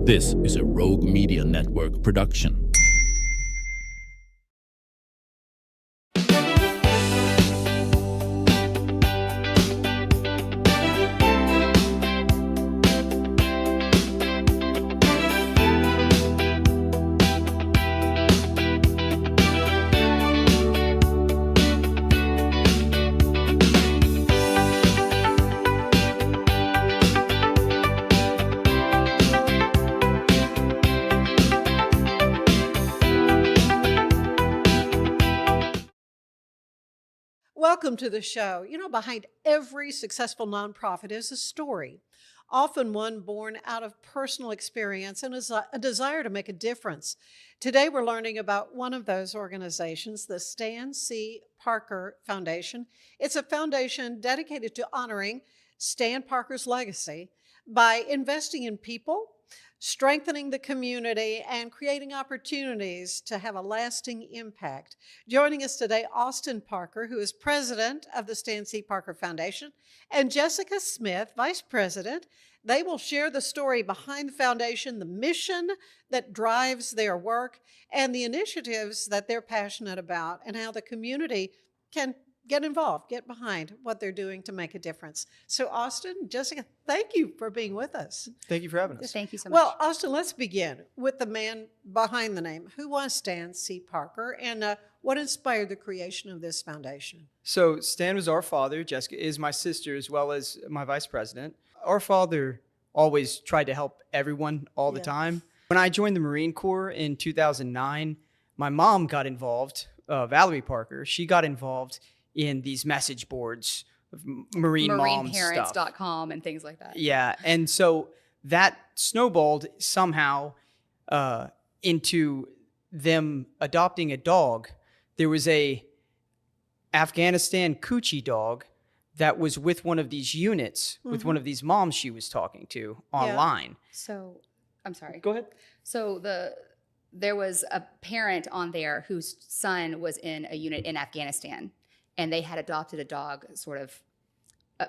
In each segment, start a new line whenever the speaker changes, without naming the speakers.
This is a Rogue Media Network production.
Welcome to the show. You know, behind every successful nonprofit is a story, often one born out of personal experience and a desire to make a difference. Today, we're learning about one of those organizations, the Stan C. Parker Foundation. It's a foundation dedicated to honoring Stan Parker's legacy by investing in people, strengthening the community, and creating opportunities to have a lasting impact. Joining us today, Austin Parker, who is president of the Stan C. Parker Foundation, and Jessica Smith, vice president. They will share the story behind the foundation, the mission that drives their work, and the initiatives that they're passionate about, and how the community can get involved, get behind what they're doing to make a difference. So Austin, Jessica, thank you for being with us.
Thank you for having us.
Thank you so much.
Well, Austin, let's begin with the man behind the name. Who was Stan C. Parker, and what inspired the creation of this foundation?
So Stan was our father. Jessica is my sister as well as my vice president. Our father always tried to help everyone all the time. When I joined the Marine Corps in 2009, my mom got involved, Valerie Parker. She got involved in these message boards of Marine mom stuff.
Marineparents.com and things like that.
Yeah. And so that snowballed somehow into them adopting a dog. There was a Afghanistan coochie dog that was with one of these units, with one of these moms she was talking to online.
So, I'm sorry.
Go ahead.
So there was a parent on there whose son was in a unit in Afghanistan, and they had adopted a dog sort of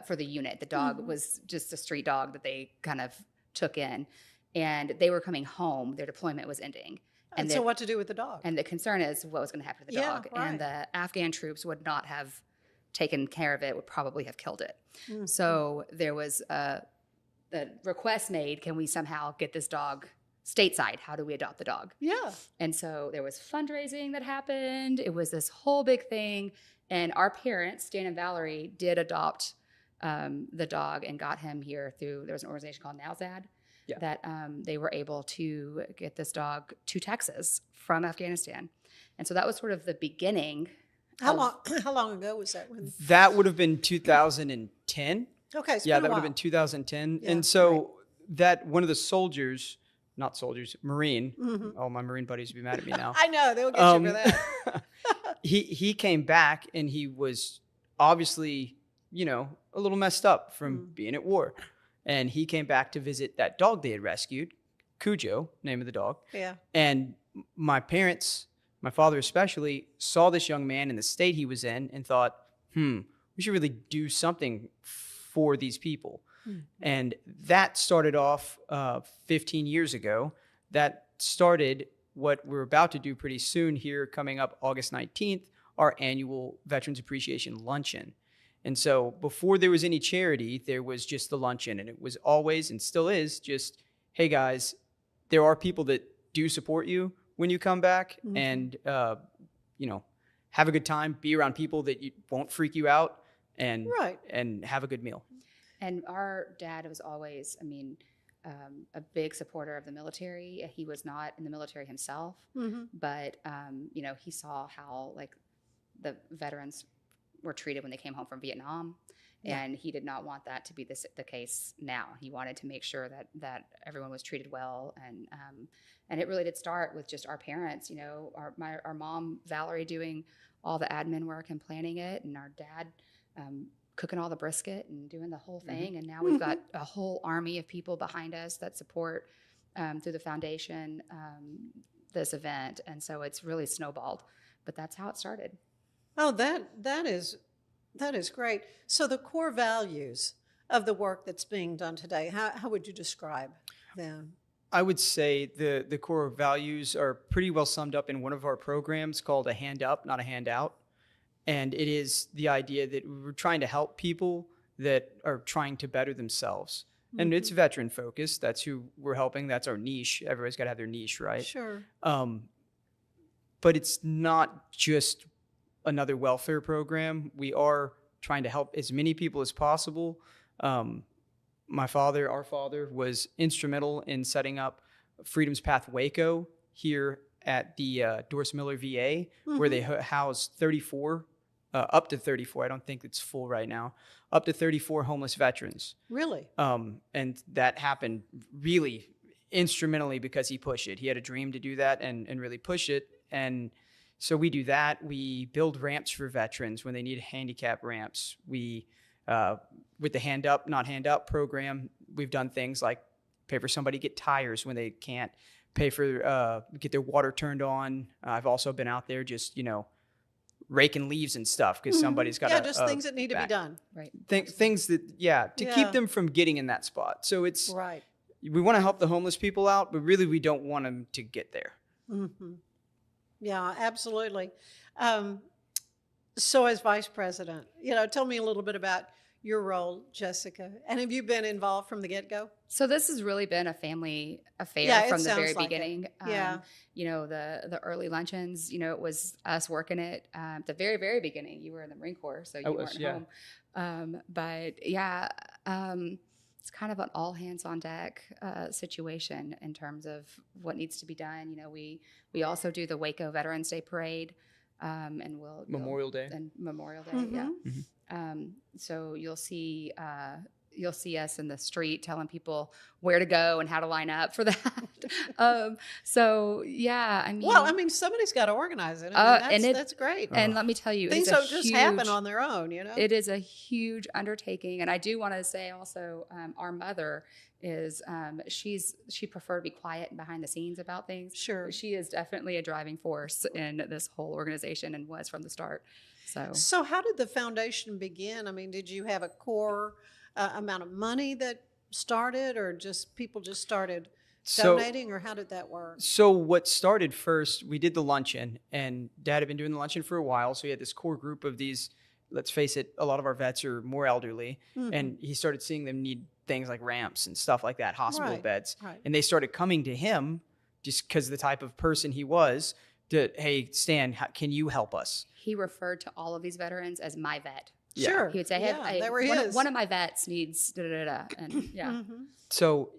for the unit. The dog was just a street dog that they kind of took in, and they were coming home. Their deployment was ending.
And so what to do with the dog?
And the concern is what was going to happen to the dog.
Right.
And the Afghan troops would not have taken care of it, would probably have killed it. So there was the request made, can we somehow get this dog stateside? How do we adopt the dog?
Yeah.
And so there was fundraising that happened. It was this whole big thing. And our parents, Stan and Valerie, did adopt the dog and got him here through, there was an organization called NowZad that they were able to get this dog to Texas from Afghanistan. And so that was sort of the beginning.
How long ago was that?
That would have been 2010.
Okay. It's
Yeah,
been a
that would have
while.
been 2010.
Yeah,
and so that one of the soldiers, not soldiers, Marine, all my Marine buddies would be mad at me now.
I know, they'll get you for that.
He came back and he was obviously, a little messed up from being at war. And he came back to visit that dog they had rescued, Cujo, name of the dog.
Yeah.
And my parents, my father especially, saw this young man in the state he was in and thought, we should really do something for these people. And that started off 15 years ago. That started what we're about to do pretty soon here, coming up August 19th, our annual Veterans Appreciation Luncheon. And so before there was any charity, there was just the luncheon. And it was always, and still is, just, hey guys, there are people that do support you when you come back, and, have a good time, be around people that won't freak you out, and have a good meal.
And our dad was always, a big supporter of the military. He was not in the military himself, but, he saw how the veterans were treated when they came home from Vietnam. And he did not want that to be the case now. He wanted to make sure that everyone was treated well. And it really did start with just our parents, our mom, Valerie, doing all the admin work and planning it, and our dad cooking all the brisket and doing the whole thing. And now we've got a whole army of people behind us that support through the foundation this event. And so it's really snowballed, but that's how it started.
Oh, that is great. So the core values of the work that's being done today, how would you describe them?
I would say the core values are pretty well summed up in one of our programs called A Hand Up, Not a Handout. And it is the idea that we're trying to help people that are trying to better themselves. And it's veteran focused. That's who we're helping. That's our niche. Everybody's got to have their niche, right?
Sure.
But it's not just another welfare program. We are trying to help as many people as possible. Our father, was instrumental in setting up Freedom's Path Waco here at the Doris Miller VA, where they house 34, up to 34. I don't think it's full right now. Up to 34 homeless veterans.
Really?
And that happened really instrumentally because he pushed it. He had a dream to do that and really push it. And so we do that. We build ramps for veterans when they need handicap ramps. We with the Hand Up, Not Hand Out program, we've done things like pay for somebody to get tires when they can't, pay for get their water turned on. I've also been out there just, raking leaves and stuff because somebody's got
just things that need to be done.
Right.
Things that, to keep them from getting in that spot. So it's,
right.
We want to help the homeless people out, but really we don't want them to get there.
Mm-hmm. Yeah, absolutely. So as vice president, tell me a little bit about your role, Jessica. And have you been involved from the get-go?
So this has really been a family affair from the very
like
beginning. The early luncheons, it was us working it at the very, very beginning. You were in the Marine Corps, so you weren't home. It's kind of an all hands on deck situation in terms of what needs to be done. We also do the Waco Veterans Day Parade, and
Memorial Day.
Yeah. So you'll see us in the street telling people where to go and how to line up for that.
Somebody's got to organize it. That's great.
And let me tell you,
things don't just happen on their own,
It is a huge undertaking. And I do want to say also, our mother is, she preferred to be quiet and behind the scenes about things.
Sure.
She is definitely a driving force in this whole organization and was from the start.
So how did the foundation begin? I mean, did you have a core amount of money that started, or just people just started donating, or how did that work?
So what started first, we did the luncheon, and Dad had been doing the luncheon for a while. So he had this core group of these, let's face it, a lot of our vets are more elderly, and he started seeing them need things like ramps and stuff like that, hospital beds. Right. And they started coming to him just because of the type of person he was, hey, Stan, can you help us?
He referred to all of these veterans as my vet.
Yeah. Sure.
He would say, hey, one of my vets needs da-da-da-da. And
So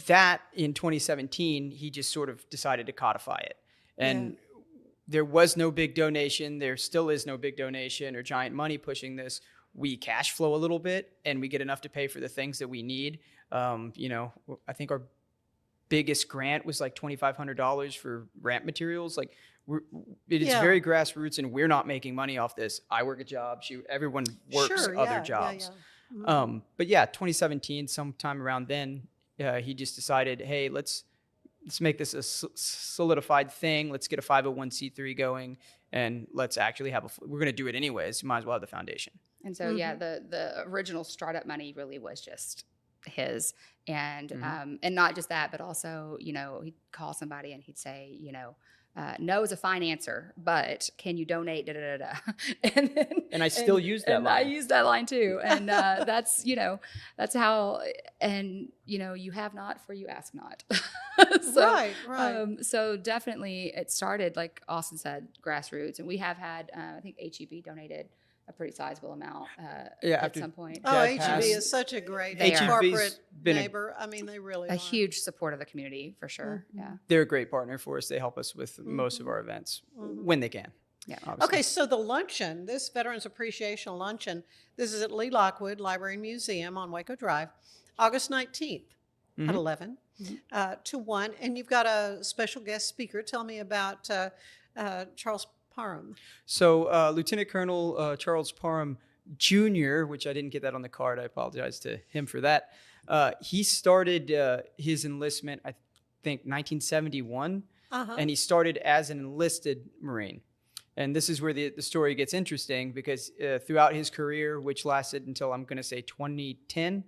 that in 2017, he just sort of decided to codify it. And there was no big donation. There still is no big donation or giant money pushing this. We cash flow a little bit and we get enough to pay for the things that we need. I think our biggest grant was like $2,500 for ramp materials. Like it is very grassroots, and we're not making money off this. I work a job. Everyone works other jobs. Yeah. But 2017, sometime around then, he just decided, hey, let's make this a solidified thing. Let's get a 501c3 going, and let's actually we're going to do it anyways. Might as well have the foundation.
And so, the original startup money really was just his, and not just that, but also, he'd call somebody and he'd say, no is a fine answer, but can you donate? Da, da, da, da.
And I still use that line.
I use that line too. And that's how, and you have not, for you ask not.
Right.
So definitely it started, like Austin said, grassroots. And we have had, I think HEB donated a pretty sizable amount at some point.
HEB is such a great corporate neighbor. They really are.
A huge support of the community, for sure. Yeah,
they're a great partner for us. They help us with most of our events when they can.
Yeah.
Obviously. Okay, so the luncheon, this Veterans Appreciation Luncheon, this is at Lee Lockwood Library and Museum on Waco Drive, August 19th at 11 to 1. And you've got a special guest speaker. Tell me about Charles Parham.
So Lieutenant Colonel Charles Parham Jr., which I didn't get that on the card. I apologize to him for that. He started his enlistment, I think, 1971, and he started as an enlisted Marine. And this is where the story gets interesting, because throughout his career, which lasted until, I'm going to say, 2010,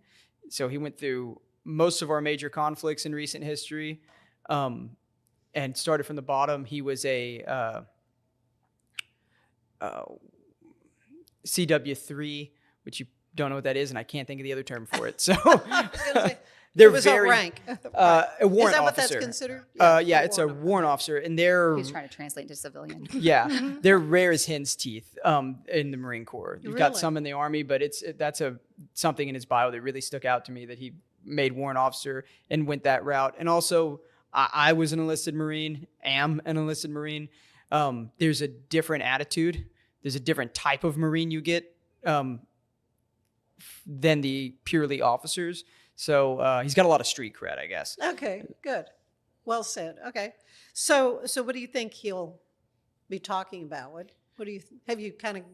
so he went through most of our major conflicts in recent history, and started from the bottom. He was a CW3, which you don't know what that is, and I can't think of the other term for it. So they're
it was
very
a rank.
a warrant
Is that what
officer.
that's considered?
Yeah, it's a warrant officer, and they're
He's trying to translate to civilian.
yeah, they're rare as hen's teeth in the Marine Corps. You've got
Really?
some in the Army, but that's something in his bio that really stuck out to me, that he made warrant officer and went that route. And also, I was an enlisted Marine, am an enlisted Marine. There's a different attitude. There's a different type of Marine you get than the purely officers. So he's got a lot of street cred, I guess.
Okay, good. Well said. Okay. So what do you think he'll be talking about? What do you have you kind of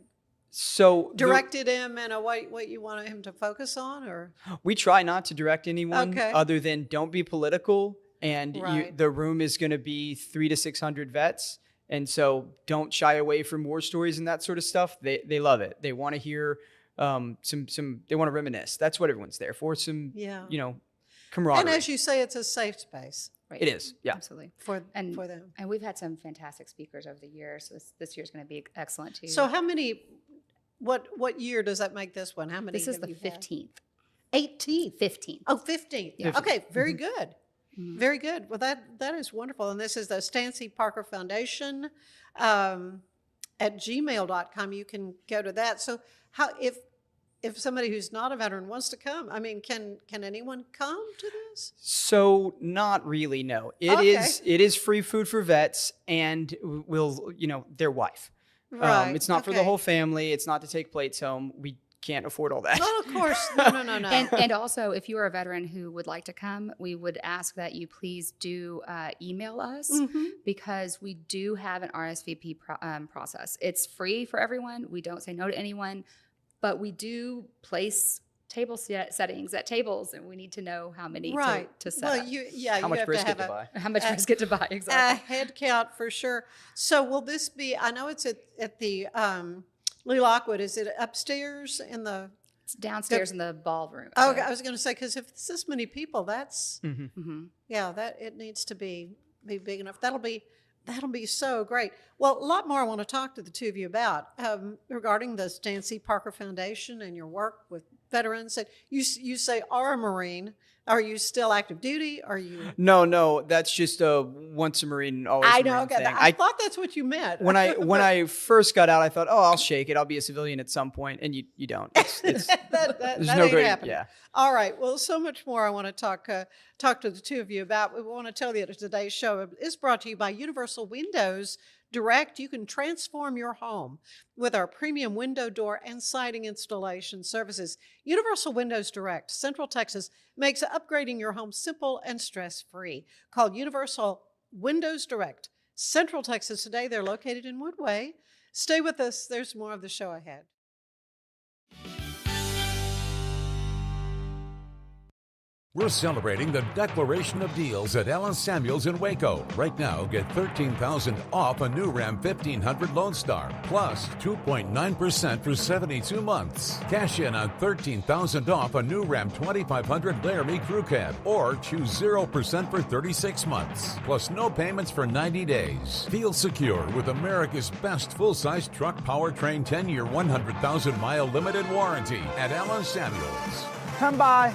directed him in a way what you want him to focus on, or?
We try not to direct anyone other than don't be political, and the room is going to be 300 to 600 vets. And so don't shy away from war stories and that sort of stuff. They love it. They want to hear they want to reminisce. That's what everyone's there for. Camaraderie.
And as you say, it's a safe space.
Right.
It is. Yeah.
Absolutely.
For them.
And we've had some fantastic speakers over the years. So this year's going to be excellent too.
So how many, what year does that make this one? How many?
This is the 15th.
18th.
15th.
Oh, 15th.
Yeah.
Okay. Very good. Mm-hmm. Very good. Well, that is wonderful. And this is the Stancy Parker Foundation at gmail.com. You can go to that. So how, if somebody who's not a veteran wants to come, I mean, can anyone come to this?
So not really, no. It is free food for vets, and their wife.
Right.
It's not for the whole family. It's not to take plates home. We can't afford all that.
Well, of course. No.
And also, if you are a veteran who would like to come, we would ask that you please do email us, because we do have an RSVP process. It's free for everyone. We don't say no to anyone, but we do place table settings at tables, and we need to know how many to set up.
How much brisket to buy?
How much brisket to buy, exactly.
A head count for sure. So will this be, I know it's at the Lee Lockwood, is it upstairs in the?
It's downstairs in the ballroom.
Oh, okay. I was going to say, because if it's this many people, that's,
Mm-hmm.
that it needs to be big enough. That'll be so great. Well, a lot more I want to talk to the two of you about regarding the Stancy Parker Foundation and your work with veterans. You say are a Marine. Are you still active duty? Are you?
No. That's just a once a Marine, always a Marine thing.
I thought that's what you meant.
When I first got out, I thought, I'll shake it. I'll be a civilian at some point, and you don't. There's
that
no
ain't
great.
happening.
Yeah.
All right. Well, so much more I want to talk to the two of you about. We want to tell you that today's show is brought to you by Universal Windows Direct. You can transform your home with our premium window, door, and siding installation services. Universal Windows Direct, Central Texas, makes upgrading your home simple and stress-free. Call Universal Windows Direct, Central Texas today. They're located in Woodway. Stay with us. There's more of the show ahead.
We're celebrating the Declaration of Deals at Allen Samuels in Waco. Right now, get $13,000 off a new Ram 1500 Lone Star, plus 2.9% for 72 months. Cash in on $13,000 off a new Ram 2500 Laramie Crew Cab, or choose 0% for 36 months, plus no payments for 90 days. Feel secure with America's best full-size truck powertrain 10-year, 100,000-mile limited warranty at Allen Samuels.
Come by.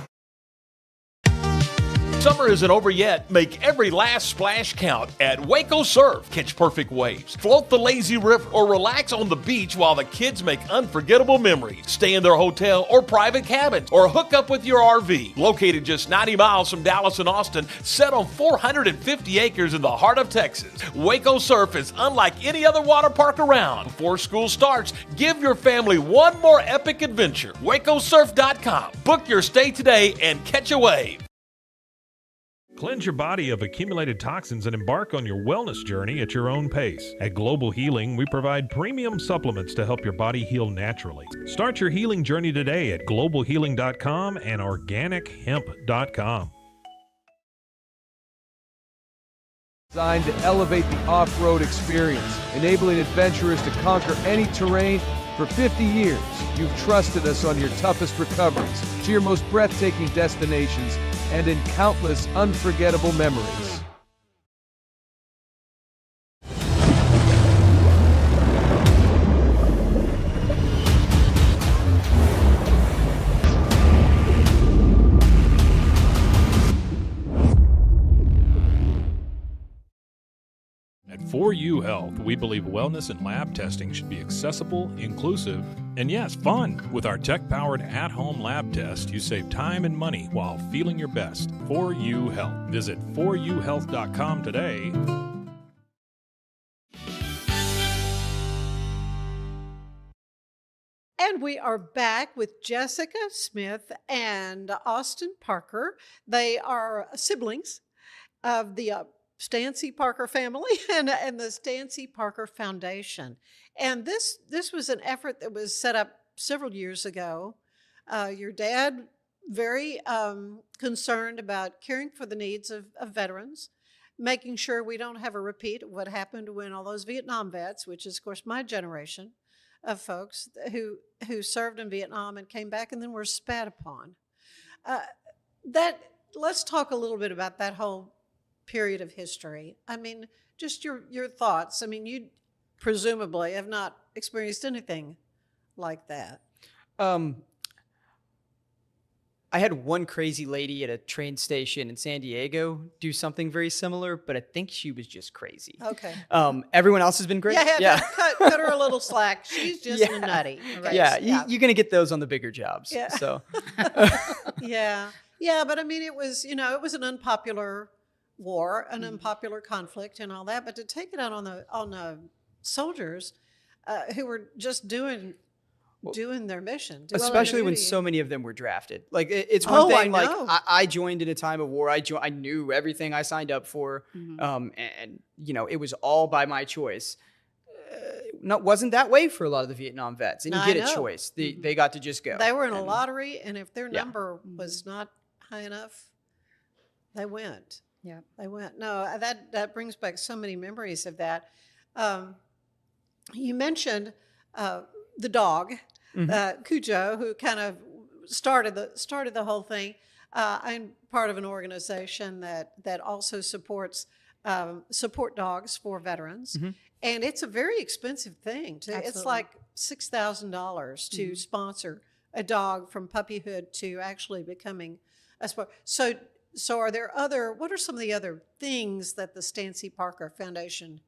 Summer isn't over yet. Make every last splash count at Waco Surf. Catch perfect waves, float the lazy river, or relax on the beach while the kids make unforgettable memories. Stay in their hotel or private cabins, or hook up with your RV. Located just 90 miles from Dallas and Austin, set on 450 acres in the heart of Texas, Waco Surf is unlike any other water park around. Before school starts, give your family one more epic adventure. WacoSurf.com. Book your stay today and catch a wave.
Cleanse your body of accumulated toxins and embark on your wellness journey at your own pace. At Global Healing, we provide premium supplements to help your body heal naturally. Start your healing journey today at globalhealing.com and organichemp.com.
Designed to elevate the off-road experience, enabling adventurers to conquer any terrain. For 50 years, you've trusted us on your toughest recoveries to your most breathtaking destinations and in countless unforgettable memories.
At 4U Health, we believe wellness and lab testing should be accessible, inclusive, and yes, fun. With our tech-powered at-home lab test, you save time and money while feeling your best. 4U Health. Visit 4uhealth.com today.
And we are back with Jessica Smith and Austin Parker. They are siblings of the Stancy Parker family and the Stancy Parker Foundation. And this was an effort that was set up several years ago. Your dad, very concerned about caring for the needs of veterans, making sure we don't have a repeat of what happened when all those Vietnam vets, which is, of course, my generation of folks who served in Vietnam and came back and then were spat upon. Let's talk a little bit about that whole period of history. I mean, just your thoughts. I mean, you presumably have not experienced anything like that.
I had one crazy lady at a train station in San Diego do something very similar, but I think she was just crazy.
Okay.
Everyone else has been great.
Yeah. Cut her a little slack. She's just a nutty. Okay.
Yeah, you're going to get those on the bigger jobs.
Yeah.
So.
Yeah, but I mean, it was an unpopular war, an unpopular conflict and all that, but to take it out on the soldiers who were just doing their mission.
Especially when so many of them were drafted. Like, it's one thing,
I
like,
know.
I joined in a time of war. I knew everything I signed up for. And it was all by my choice. Wasn't that way for a lot of the Vietnam vets. They didn't get a choice. They got to just go.
They were in a lottery, and if their number was not high enough, they went.
Yeah.
They went. No, that brings back so many memories of that. You mentioned the dog, Cujo, who kind of started the whole thing. I'm part of an organization that also supports support dogs for veterans, and it's a very expensive thing. It's like $6,000 to sponsor a dog from puppyhood to actually becoming a sport. So are there what are some of the other things that the Stancy Parker Foundation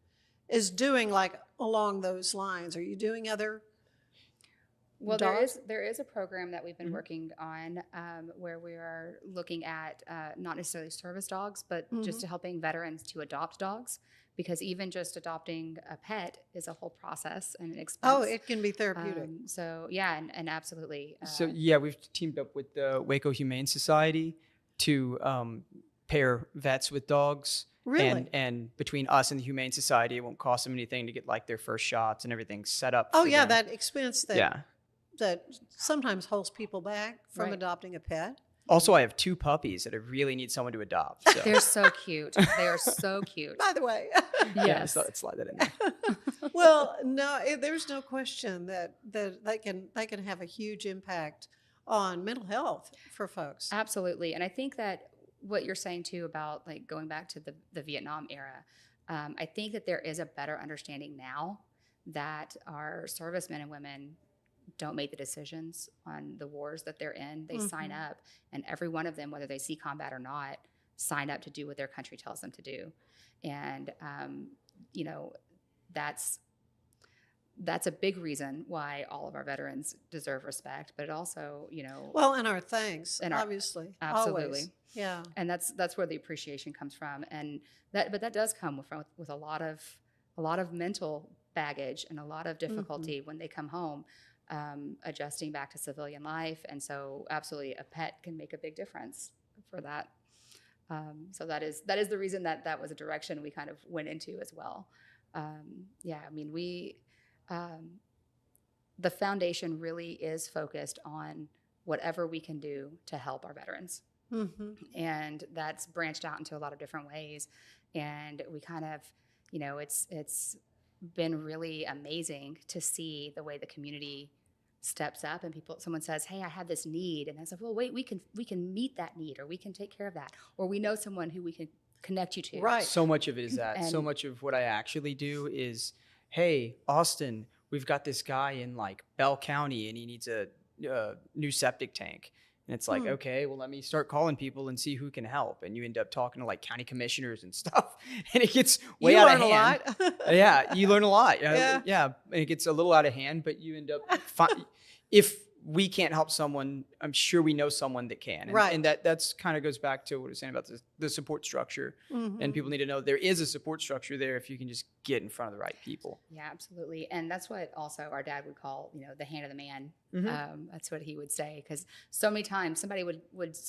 is doing, like along those lines? Are you doing other?
Well, there is a program that we've been working on where we are looking at not necessarily service dogs, but just helping veterans to adopt dogs, because even just adopting a pet is a whole process and an expense.
Oh, it can be therapeutic.
So yeah, and absolutely.
We've teamed up with the Waco Humane Society to pair vets with dogs.
Really?
And between us and the Humane Society, it won't cost them anything to get like their first shots and everything set up.
Oh, yeah,
them.
that expense that sometimes holds people back from adopting a pet.
Also, I have 2 puppies that I really need someone to adopt. So.
They're so cute. They are so cute.
By the way.
Yes.
So slide that in there.
Well, no, there's no question that they can have a huge impact on mental health for folks.
Absolutely. And I think that what you're saying too about like going back to the Vietnam era, I think that there is a better understanding now that our servicemen and women don't make the decisions on the wars that they're in. They sign up, and every one of them, whether they see combat or not, sign up to do what their country tells them to do. And, that's a big reason why all of our veterans deserve respect, but also,
Well, and our thanks, obviously.
Absolutely.
Always. Yeah.
And that's where the appreciation comes from. And that does come with a lot of mental baggage and a lot of difficulty when they come home, adjusting back to civilian life. And so absolutely a pet can make a big difference for that. So that is the reason that was a direction we kind of went into as well. The foundation really is focused on whatever we can do to help our veterans. And that's branched out into a lot of different ways. And we kind of, it's been really amazing to see the way the community steps up and someone says, hey, I have this need. And I said, well, wait, we can meet that need, or we can take care of that. Or we know someone who we can connect you to.
Right.
So much of it is that.
And
so much of what I actually do is, hey, Austin, we've got this guy in like Bell County and he needs a new septic tank. And it's like, okay, well, let me start calling people and see who can help. And you end up talking to like county commissioners and stuff. And it gets way out of hand.
You learn a lot.
Yeah, you learn a lot.
Yeah.
Yeah. And it gets a little out of hand, but you end up, if we can't help someone, I'm sure we know someone that can. And,
Right.
and that's kind of goes back to what I was saying about the support structure. And people need to know there is a support structure there if you can just get in front of the right people.
Yeah, absolutely. And that's what also our dad would call, the hand of the man. That's what he would say. Because so many times somebody would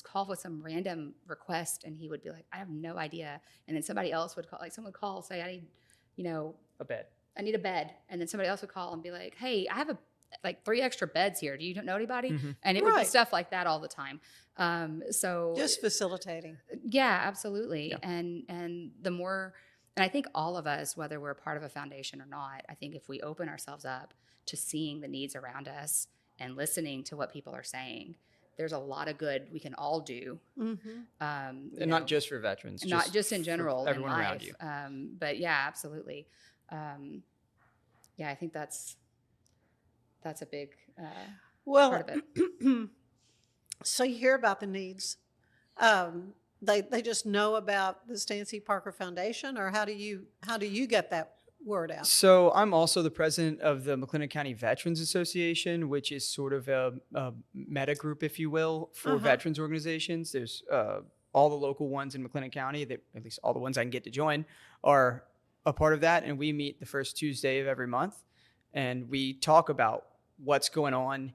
call with some random request and he would be like, I have no idea. And then somebody else would call, like someone would call, say, I need,
A bed.
I need a bed. And then somebody else would call and be like, hey, I have like 3 extra beds here. Do you know anybody? And it would be
Right.
stuff like that all the time. So
Just facilitating.
yeah, absolutely.
Yeah.
And the more, and I think all of us, whether we're a part of a foundation or not, I think if we open ourselves up to seeing the needs around us and listening to what people are saying, there's a lot of good we can all do.
And not just for veterans.
not just in general,
for everyone
in
around
life.
you.
But yeah, absolutely. Yeah, I think that's a big
Well,
part of it.
so you hear about the needs. They just know about the Stancy Parker Foundation, or how do you get that word out?
So I'm also the president of the McLennan County Veterans Association, which is sort of a meta group, if you will, for veterans organizations. There's all the local ones in McLennan County, that at least all the ones I can get to join, are a part of that. And we meet the first Tuesday of every month, and we talk about what's going on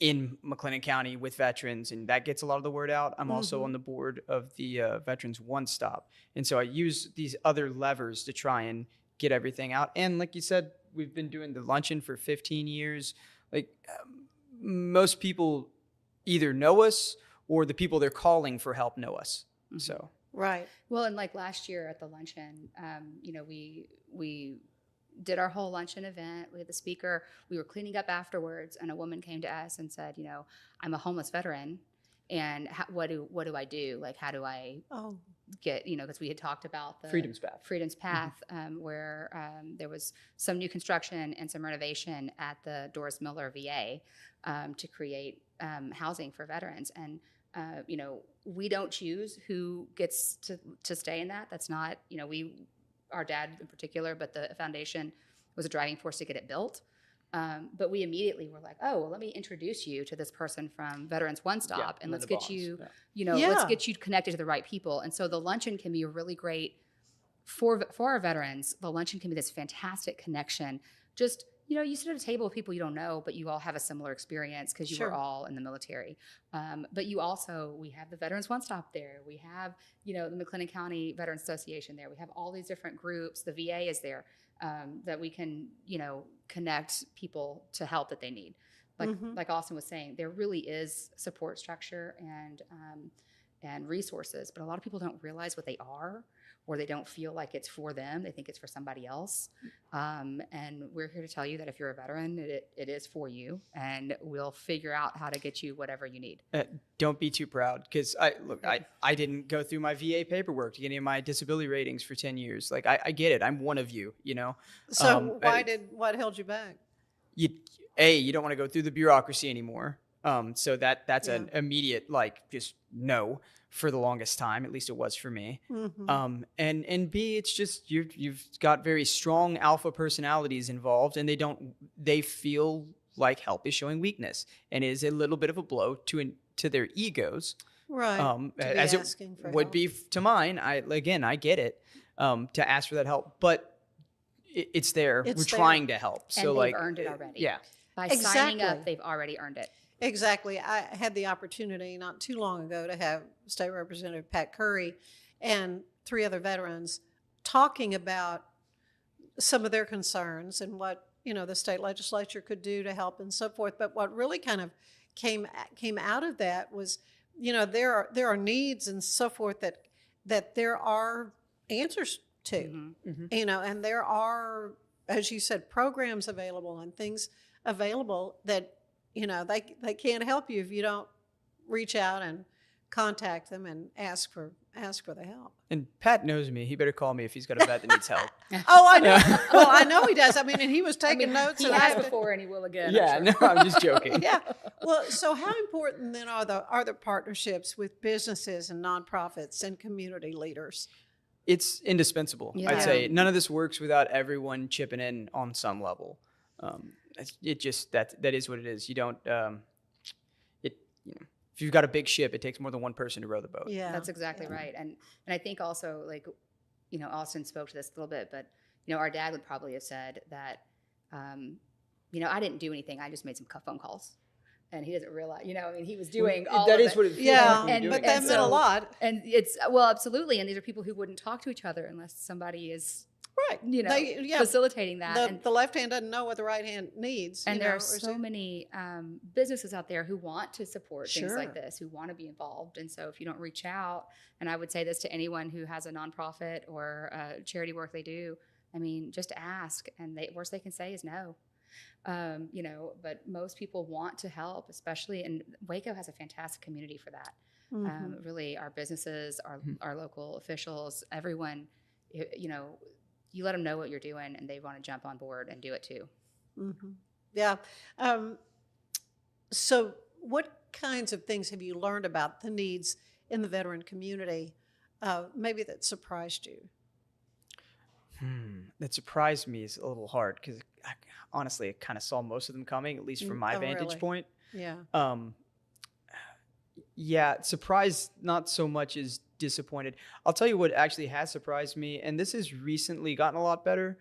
in McLennan County with veterans, and that gets a lot of the word out. I'm also on the board of the Veterans One Stop, and so I use these other levers to try and get everything out. And like you said, we've been doing the luncheon for 15 years. Like most people either know us or the people they're calling for help know us. So
Right.
Well, and like last year at the luncheon, we did our whole luncheon event. We had the speaker. We were cleaning up afterwards, and a woman came to us and said, I'm a homeless veteran, and what do I do? Like, how do I get, because we had talked about the
Freedom's Path.
Where there was some new construction and some renovation at the Doris Miller VA to create housing for veterans. And we don't choose who gets to stay in that. That's not, our dad in particular, but the foundation was a driving force to get it built. But we immediately were like, oh, well, let me introduce you to this person from Veterans One Stop, and let's get you, let's get you connected to the right people. And so the luncheon can be a really great for our veterans. The luncheon can be this fantastic connection. Just, you sit at a table with people you don't know, but you all have a similar experience because you were all in the military. But we have the Veterans One Stop there. We have, the McLennan County Veterans Association there. We have all these different groups. The VA is there that we can, connect people to help that they need. Like Austin was saying, there really is support structure and resources, but a lot of people don't realize what they are, or they don't feel like it's for them. They think it's for somebody else. And we're here to tell you that if you're a veteran, it is for you, and we'll figure out how to get you whatever you need.
Don't be too proud, because I didn't go through my VA paperwork to get any of my disability ratings for 10 years. Like, I get it. I'm one of you,
So what held you back?
You don't want to go through the bureaucracy anymore. So that's an immediate, just no for the longest time. At least it was for me. And B, it's just you've got very strong alpha personalities involved, and they feel like help is showing weakness, and it is a little bit of a blow to their egos.
Right.
As it would be to mine. I get it. To ask for that help, but it's there. We're trying to help.
And
so
they've earned it already.
Yeah.
By signing up, they've already earned it.
Exactly. I had the opportunity not too long ago to have State Representative Pat Curry and 3 other veterans talking about some of their concerns and what, the state legislature could do to help and so forth. But what really kind of came out of that was, there are needs and so forth that there are answers to, and there are, as you said, programs available and things available that they can't help you if you don't reach out and contact them and ask for the help.
And Pat knows me. He better call me if he's got a vet that needs help.
Oh, I know. Well, I know he does. I mean, and he was taking notes.
He
and
has before, and he will again.
Yeah,
I'm sure.
no, I'm just joking.
Yeah. Well, so how important then are the partnerships with businesses and nonprofits and community leaders?
It's indispensable.
Yeah.
I'd say none of this works without everyone chipping in on some level. It just that is what it is. You don't if you've got a big ship, it takes more than one person to row the boat.
Yeah,
That's exactly right. And I think also, like, Austin spoke to this a little bit, but our dad would probably have said that, I didn't do anything. I just made some phone calls. And he doesn't realize, he was doing all
that
of
is
it.
what it feels
yeah,
like when you're
but
doing it.
that meant a lot.
And it's, well, absolutely. And these are people who wouldn't talk to each other unless somebody is,
Right.
facilitating that.
The left hand doesn't know what the right hand needs.
And there are so many businesses out there who want to support things
Sure.
like this, who want to be involved. And so if you don't reach out, and I would say this to anyone who has a nonprofit or charity work they do, I mean, just ask, and the worst they can say is no. But most people want to help, especially, and Waco has a fantastic community for that.
Mm-hmm.
Really, our businesses, our local officials, everyone, you let them know what you're doing, and they want to jump on board and do it too.
Mm-hmm. Yeah. So what kinds of things have you learned about the needs in the veteran community, maybe that surprised you?
That surprised me is a little hard because honestly, I kind of saw most of them coming, at least from my vantage
really?
point.
Yeah.
Yeah, surprised not so much as disappointed. I'll tell you what actually has surprised me, and this has recently gotten a lot better.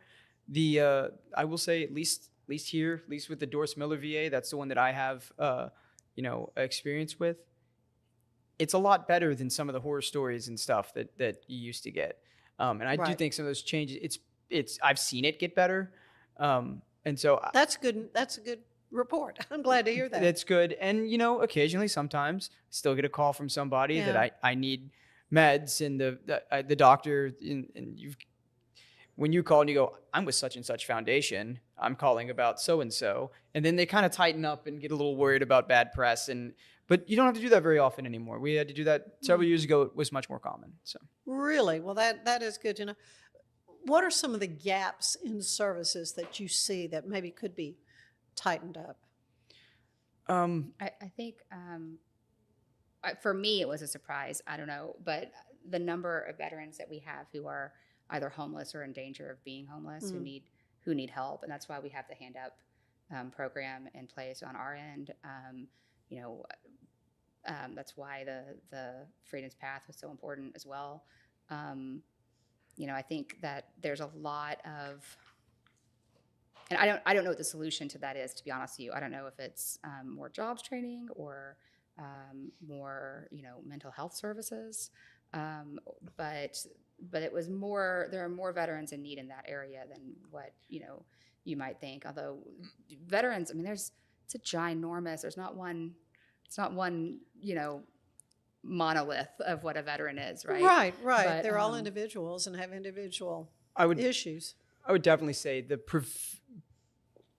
I will say at least here, at least with the Doris Miller VA, that's the one that I have experience with. It's a lot better than some of the horror stories and stuff that you used to get. And I do think some of those changes. I've seen it get better, and so
That's good. That's a good report. I'm glad to hear that.
that's good. And occasionally, sometimes, I still get a call from somebody that I need meds, and the doctor, and when you call and you go, I'm with such and such foundation, I'm calling about so and so, and then they kind of tighten up and get a little worried about bad press, but you don't have to do that very often anymore. We had to do that several years ago. It was much more common. So
Really? Well, that is good to know. What are some of the gaps in services that you see that maybe could be tightened up?
I think for me, it was a surprise. I don't know, but the number of veterans that we have who are either homeless or in danger of being homeless, who need help, and that's why we have the Hand Up program in place on our end. That's why the Freedom's Path was so important as well. I think that there's a lot of, and I don't know what the solution to that is, to be honest with you. I don't know if it's more jobs training or more mental health services, but it was more. There are more veterans in need in that area than what you might think. Although veterans, I mean, it's a ginormous. There's not one. It's not one monolith of what a veteran is, right?
Right.
But,
They're all individuals and have individual issues.
I would definitely say the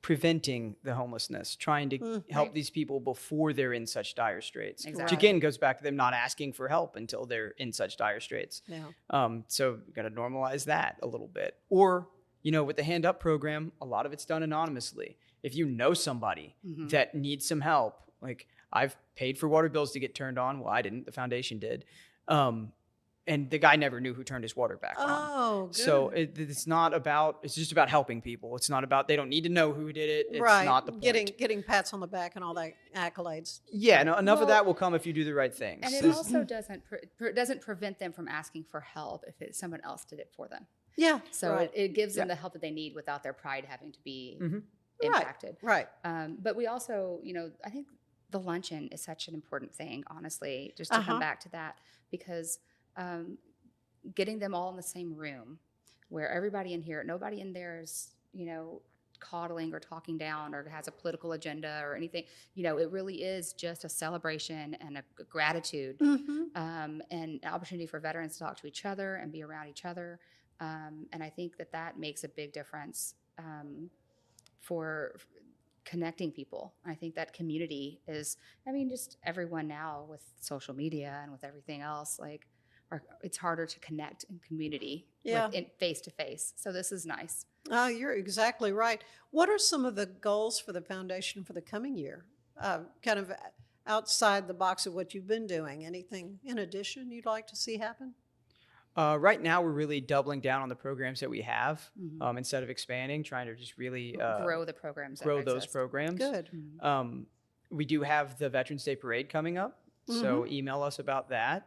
preventing the homelessness, trying to help these people before they're in such dire straits.
Exactly.
Which again goes back to them not asking for help until they're in such dire straits.
Yeah.
So we got to normalize that a little bit. Or, with the Hand Up program, a lot of it's done anonymously. If you know somebody that needs some help, like I've paid for water bills to get turned on. Well, I didn't. The foundation did. And the guy never knew who turned his water back on.
Oh, good.
So it's just about helping people. It's not about, they don't need to know who did it. It's
right.
not the point.
Getting pats on the back and all that accolades.
Yeah, no, enough of that will come if you do the right things.
And it also doesn't prevent them from asking for help if someone else did it for them.
Yeah.
So
right.
it gives them the help that they need without their pride having to be impacted.
Right.
But we also, I think the luncheon is such an important thing, honestly, just to come back to that, because getting them all in the same room where everybody in here, nobody in there is, coddling or talking down or has a political agenda or anything. It really is just a celebration and a gratitude and an opportunity for veterans to talk to each other and be around each other. And I think that makes a big difference for connecting people. I think that community is, I mean, just everyone now with social media and with everything else, like it's harder to connect in community face to face. So this is nice.
Oh, you're exactly right. What are some of the goals for the foundation for the coming year? Kind of outside the box of what you've been doing. Anything in addition you'd like to see happen?
Right now, we're really doubling down on the programs that we have instead of expanding, trying to just really
grow the programs.
Grow those programs.
Good.
We do have the Veterans Day Parade coming up, so email us about that.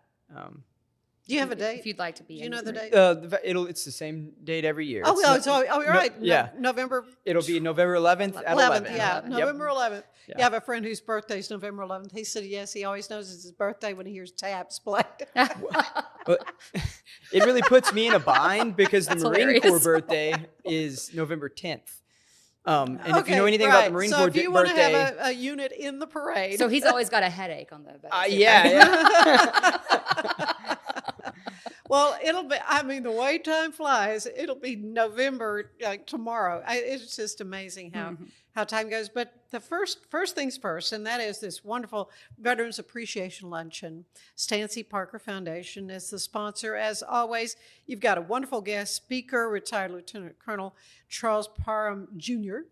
Do you have a date?
If you'd like to be,
do you know the date?
It's the same date every year.
You're right. November.
It'll be November 11th at 11.
Yeah, November 11th.
Yeah.
I have a friend whose birthday is November 11th. He said yes, he always knows it's his birthday when he hears taps played.
Well, it really puts me in a bind because the Marine Corps birthday is November 10th. And if you know anything about the Marine Corps birthday,
so if you want to have a unit in the parade,
so he's always got a headache on the Veterans Day.
Yeah.
Well, it'll be, I mean, the way time flies, it'll be November, like tomorrow. It's just amazing how time goes. But the first things first, and that is this wonderful Veterans Appreciation Luncheon. Stancy Parker Foundation is the sponsor. As always, you've got a wonderful guest speaker, retired Lieutenant Colonel Charles Parham Jr.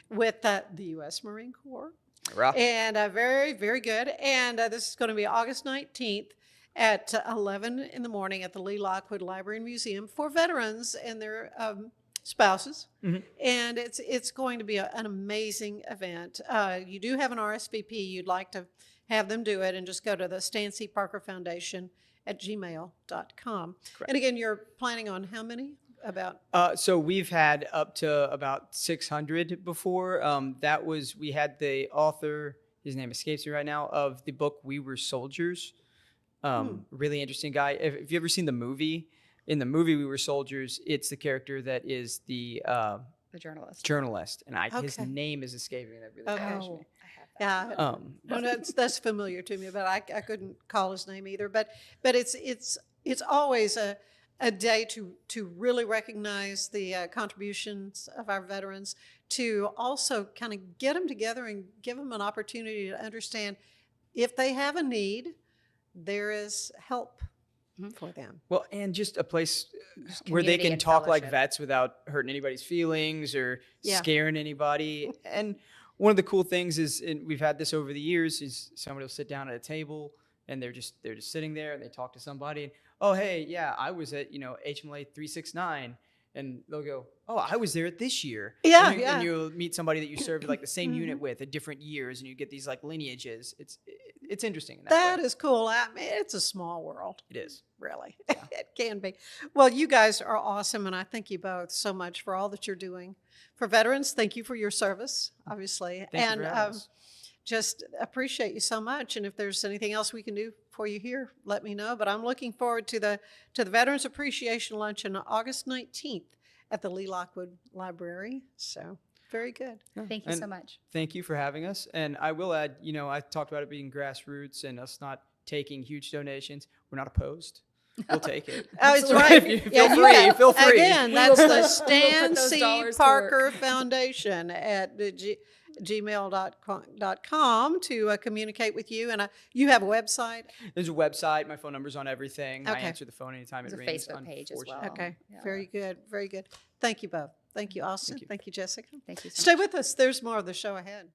With the U.S. Marine Corps.
Rough.
And very, very good. And this is going to be August 19th. At 11 in the morning at the Lee Lockwood Library and Museum for veterans and their spouses. And it's going to be an amazing event. You do have an RSVP. You'd like to have them do it, and just go to the Stancy Parker Foundation at gmail.com.
Correct.
And again, you're planning on how many? About
so we've had up to about 600 before. We had the author, his name escapes me right now, of the book We Were Soldiers. Really interesting guy. If you ever seen the movie, in the movie We Were Soldiers, it's the character that is the journalist, and his name is escaping me. That really catches me.
Yeah, no, that's familiar to me, but I couldn't call his name either. But it's always a day to really recognize the contributions of our veterans, to also kind of get them together and give them an opportunity to understand if they have a need, there is help for them.
Well, and just a place where they can talk like vets without hurting anybody's feelings or scaring anybody. And one of the cool things is, and we've had this over the years, is somebody will sit down at a table and they're just sitting there and they talk to somebody. And, oh, hey, yeah, I was at HMLA 369. And they'll go, oh, I was there this year. And you'll meet somebody that you served like the same unit with at different years, and you get these like lineages. It's interesting in that way.
Is cool. I mean, it's a small world.
It is.
Really. Yeah. It can be. Well, you guys are awesome, and I thank you both so much for all that you're doing. For veterans, thank you for your service, obviously.
Thank you for having us.
Just appreciate you so much. And if there's anything else we can do for you here, let me know. But I'm looking forward to the Veterans Appreciation Luncheon on August 19th at the Lee Lockwood Library. So very good.
Thank you so much.
Thank you for having us. And I will add, I talked about it being grassroots and us not taking huge donations. We're not opposed. We'll take it.
Oh, it's right.
Feel free.
Again, that's the Stan C. Parker Foundation at gmail.com to communicate with you. And you have a website?
There's a website. My phone number's on everything. I answer the phone anytime it rings.
There's a Facebook page as well.
Okay. Yeah. Very good. Very good. Thank you both. Thank you, Austin. Thank you, Jessica.
Thank you so
Stay
much.
with us. There's more of the show ahead.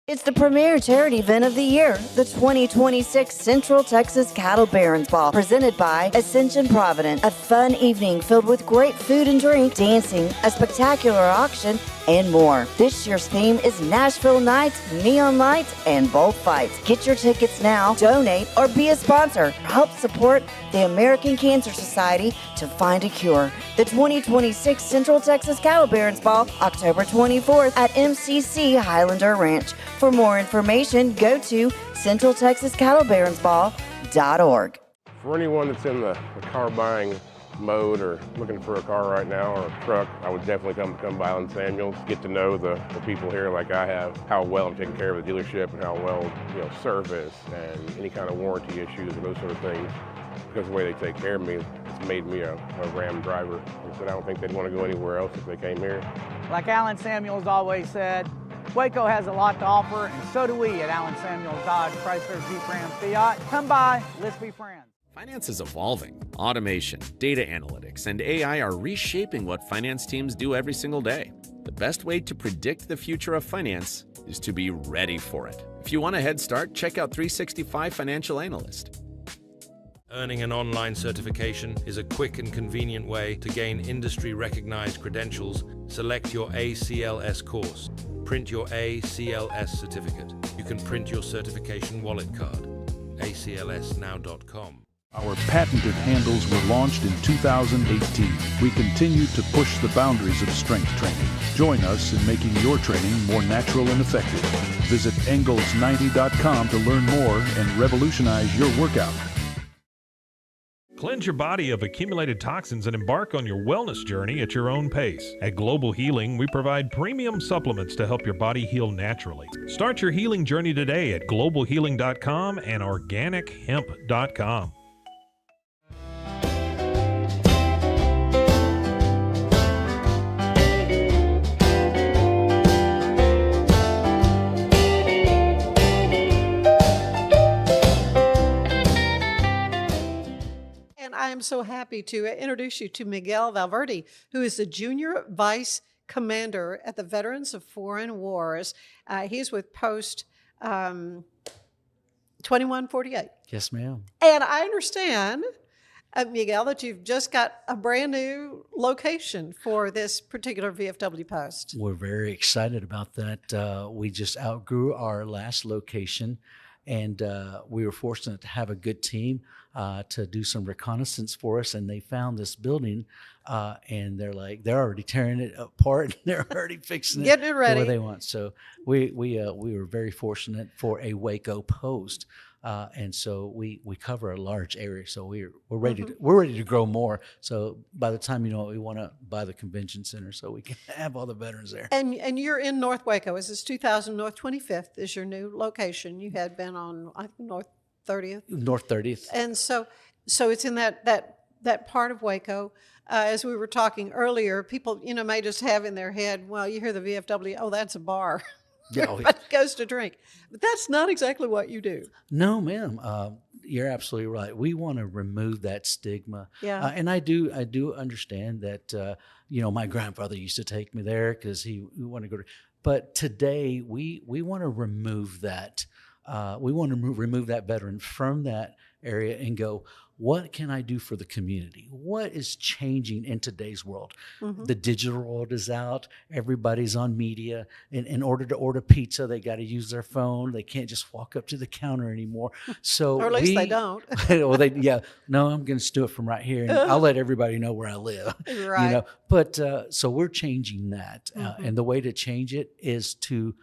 It's the premier charity event of the year, the 2026 Central Texas Cattle Barons Ball, presented by Ascension Providence. A fun evening filled with great food and drink, dancing, a spectacular auction, and more. This year's theme is Nashville Nights, Neon Lights, and Bullfights. Get your tickets now, donate, or be a sponsor. Help support the American Cancer Society to find a cure. The 2026 Central Texas Cattle Barons Ball, October 24th at MCC Highlander Ranch. For more information, go to centraltexascattlebaronsball.org.
For anyone that's in the car buying mode or looking for a car right now or a truck, I would definitely come by Alan Samuels, get to know the people here like I have, how well I'm taking care of the dealership and how well service and any kind of warranty issues and those sort of things. because of the way they take care of me, it's made me a Ram driver. They said I don't think they'd want to go anywhere else if they came here.
Like Alan Samuels always said, Waco has a lot to offer, and so do we at Alan Samuels Dodge, Chrysler, Jeep, Ram, Fiat. Come by, let's be friends.
Finance is evolving. Automation, data analytics, and AI are reshaping what finance teams do every single day. The best way to predict the future of finance is to be ready for it. If you want a head start, check out 365 Financial Analyst.
Earning an online certification is a quick and convenient way to gain industry-recognized credentials. Select your ACLS course. Print your ACLS certificate. You can print your certification wallet card. aclsnow.com.
Our patented handles were launched in 2018. We continue to push the boundaries of strength training. Join us in making your training more natural and effective. Visit Engels90.com to learn more and revolutionize your workout.
Cleanse your body of accumulated toxins and embark on your wellness journey at your own pace. At Global Healing, we provide premium supplements to help your body heal naturally. Start your healing journey today at globalhealing.com and organichemp.com.
I am so happy to introduce you to Miguel Valverde, who is the Junior Vice Commander at the Veterans of Foreign Wars. He's with Post 2148.
Yes, ma'am.
And I understand, Miguel, that you've just got a brand new location for this particular VFW post.
We're very excited about that. We just outgrew our last location, and we were fortunate to have a good team to do some reconnaissance for us, and they found this building, and they're already tearing it apart, and they're already fixing it,
getting it ready
the way they want. So we were very fortunate for a Waco post, and so we cover a large area. So we're ready to grow more. So by the time we want to buy the convention center, so we can have all the veterans there.
And you're in North Waco. Is this 2000 North 25th is your new location? You had been on, I think, North 30th.
North 30th.
And so it's in that part of Waco. As we were talking earlier, people, may just have in their head, well, you hear the VFW, oh, that's a bar.
Yeah,
everybody goes to drink. But that's not exactly what you do.
No, ma'am. You're absolutely right. We want to remove that stigma.
Yeah.
And I do understand that, my grandfather used to take me there because he wanted to go to, but today we want to remove that. We want to remove that veteran from that area and go, what can I do for the community? What is changing in today's world? Mm-hmm. The digital world is out. Everybody's on media. In order to order pizza, they got to use their phone. They can't just walk up to the counter anymore. So
or at least they don't.
Well, no, I'm going to do it from right here, and I'll let everybody know where I live.
Right.
But so we're changing that, and the way to change it is to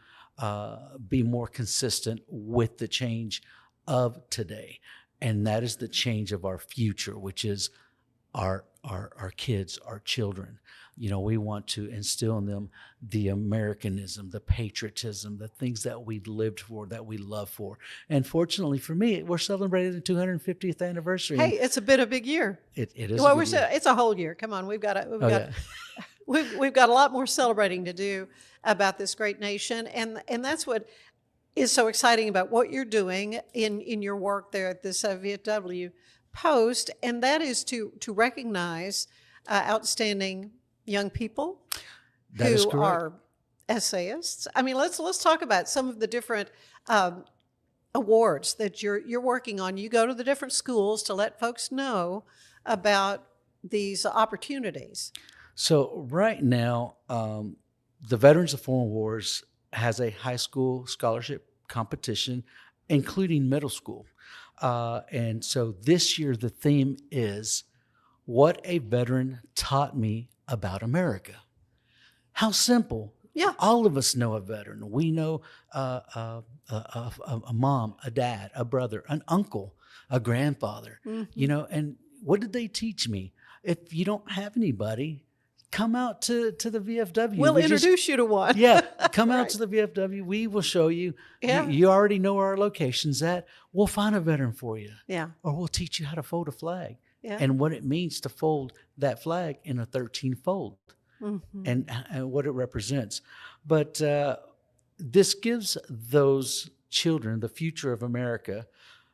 be more consistent with the change of today. And that is the change of our future, which is our kids, our children. We want to instill in them the Americanism, the patriotism, the things that we lived for, that we love for. And fortunately for me, we're celebrating the 250th anniversary.
Hey, it's a big year.
It is.
Well, it's a whole year. Come on, we've got we've got a lot more celebrating to do about this great nation, and that's what is so exciting about what you're doing in your work there at this VFW post, and that is to recognize outstanding young people who are essayists. I mean, let's talk about some of the different awards that you're working on. You go to the different schools to let folks know about these opportunities.
So right now, the Veterans of Foreign Wars has a high school scholarship competition, including middle school. And so this year, the theme is what a veteran taught me about America. How simple.
Yeah.
All of us know a veteran. We know a mom, a dad, a brother, an uncle, a grandfather, and what did they teach me? If you don't have anybody, come out to the VFW.
We'll introduce you to one.
Yeah, come out to the VFW. We will show you.
Yeah.
You already know where our location's at. We'll find a veteran for you.
Yeah.
Or we'll teach you how to fold a flag
Yeah.
and what it means to fold that flag in a 13 fold
Mm-hmm.
and what it represents. But this gives those children the future of America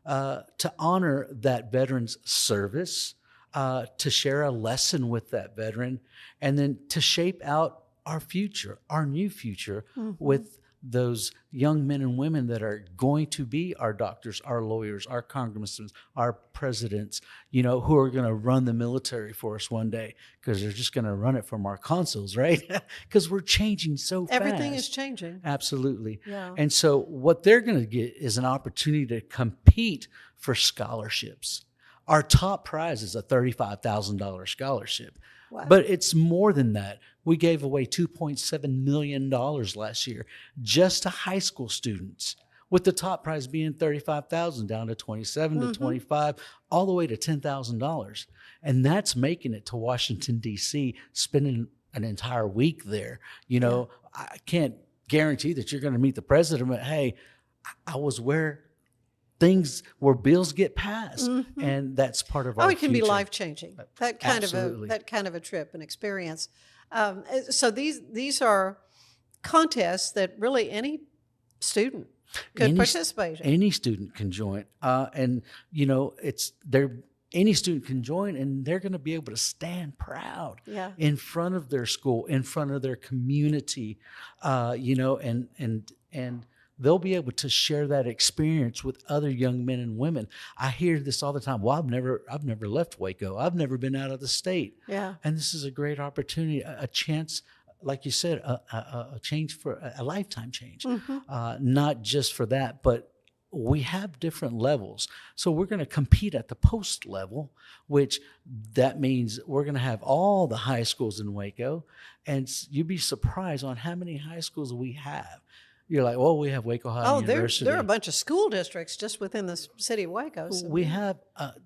to honor that veteran's service, to share a lesson with that veteran, and then to shape out our future, our new future with those young men and women that are going to be our doctors, our lawyers, our congressmen, our presidents, who are going to run the military for us one day, because they're just going to run it from our consoles, right? Because we're changing so fast.
Everything is changing.
Absolutely.
Yeah.
And so what they're going to get is an opportunity to compete for scholarships. Our top prize is a $35,000 scholarship.
Wow.
But it's more than that. We gave away $2.7 million last year just to high school students, with the top prize being $35,000 down to $27,000 to $25,000, all the way to $10,000. And that's making it to Washington, D.C., spending an entire week there. I can't guarantee that you're going to meet the president, but hey, I was where bills get passed, and that's part of our
it can
future.
be life-changing. That kind
Absolutely.
of a trip and experience. So these are contests that really any student could participate in.
Any student can join, and any student can join, and they're going to be able to stand proud in front of their school, in front of their community, and they'll be able to share that experience with other young men and women. I hear this all the time. Well, I've never left Waco. I've never been out of the state.
Yeah.
And this is a great opportunity, a chance, like you said, a change for a lifetime change. Not just for that, but we have different levels. So we're going to compete at the post level, which that means we're going to have all the high schools in Waco, and you'd be surprised on how many high schools we have. You're like, well, we have Waco High University.
There are a bunch of school districts just within the city of Waco. So
we have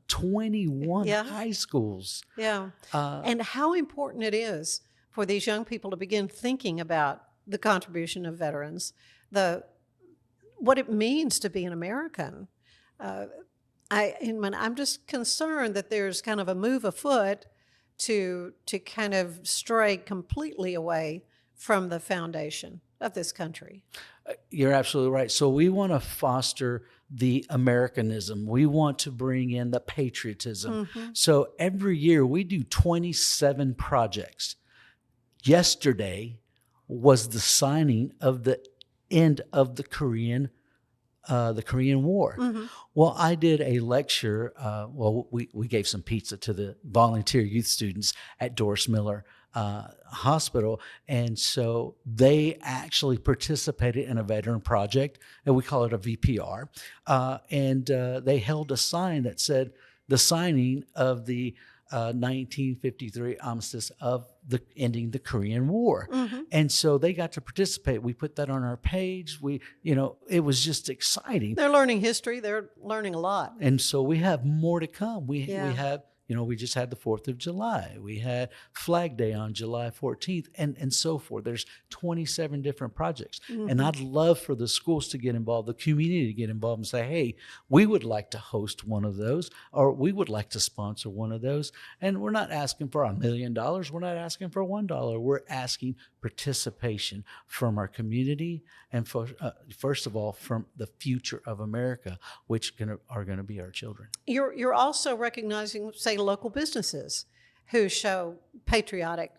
21 high schools.
Yeah. And how important it is for these young people to begin thinking about the contribution of veterans, what it means to be an American. I'm just concerned that there's kind of a move afoot to kind of stray completely away from the foundation of this country.
You're absolutely right. So we want to foster the Americanism. We want to bring in the patriotism. So every year we do 27 projects. Yesterday was the signing of the end of the Korean War. Well, I did a lecture. We gave some pizza to the volunteer youth students at Doris Miller Hospital, and so they actually participated in a veteran project, and we call it a VPR. And they held a sign that said the signing of the 1953 armistice of ending the Korean War. And so they got to participate. We put that on our page. It was just exciting.
They're learning history. They're learning a lot.
And so we have more to come. We have, we just had the 4th of July. We had Flag Day on July 14th and so forth. There's 27 different projects. And I'd love for the schools to get involved, the community to get involved and say, hey, we would like to host one of those, or we would like to sponsor one of those. And we're not asking for $1 million. We're not asking for $1. We're asking participation from our community and first of all, from the future of America, which are going to be our children.
You're also recognizing, say, local businesses who show patriotic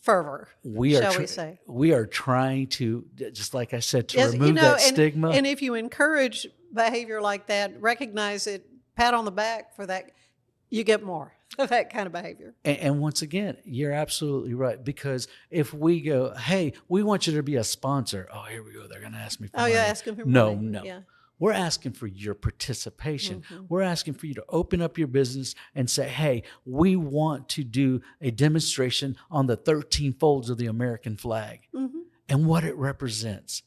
fervor, we say.
We are trying to, just like I said, to remove that stigma.
And if you encourage behavior like that, recognize it, pat on the back for that, you get more of that kind of behavior.
And once again, you're absolutely right. Because if we go, hey, we want you to be a sponsor. Oh, here we go. They're going to ask me for money.
Asking for money.
No.
Yeah.
We're asking for your participation. We're asking for you to open up your business and say, hey, we want to do a demonstration on the 13 folds of the American flag and what it represents.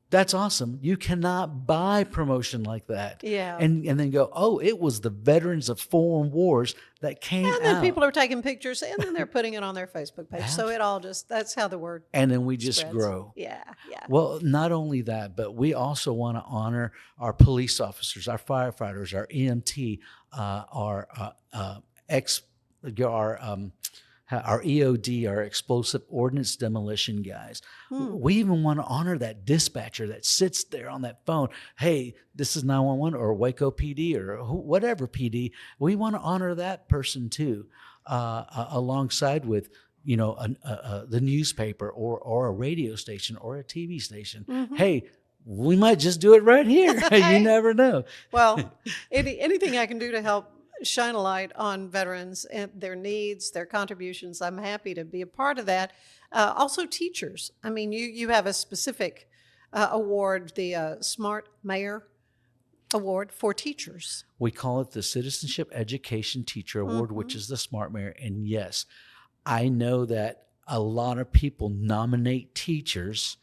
That's awesome. You cannot buy promotion like that.
Yeah.
And then go, oh, it was the veterans of foreign wars that came out.
And then people are taking pictures and then they're putting it on their Facebook page. So it all just, that's how the word
and then we just
spreads.
grow.
Yeah, yeah.
Well, not only that, but we also want to honor our police officers, our firefighters, our EMT, our EOD, our explosive ordnance demolition guys. We even want to honor that dispatcher that sits there on that phone. Hey, this is 911 or Waco PD or whatever PD. We want to honor that person too, alongside with the newspaper or a radio station or a TV station. Hey, we might just do it right here. You never know.
Well, anything I can do to help shine a light on veterans and their needs, their contributions, I'm happy to be a part of that. Also teachers. I mean, you have a specific award, the Smart Mayor Award for teachers.
We call it the Citizenship Education Teacher Award, which is the Smart Mayor. And yes, I know that a lot of people nominate teachers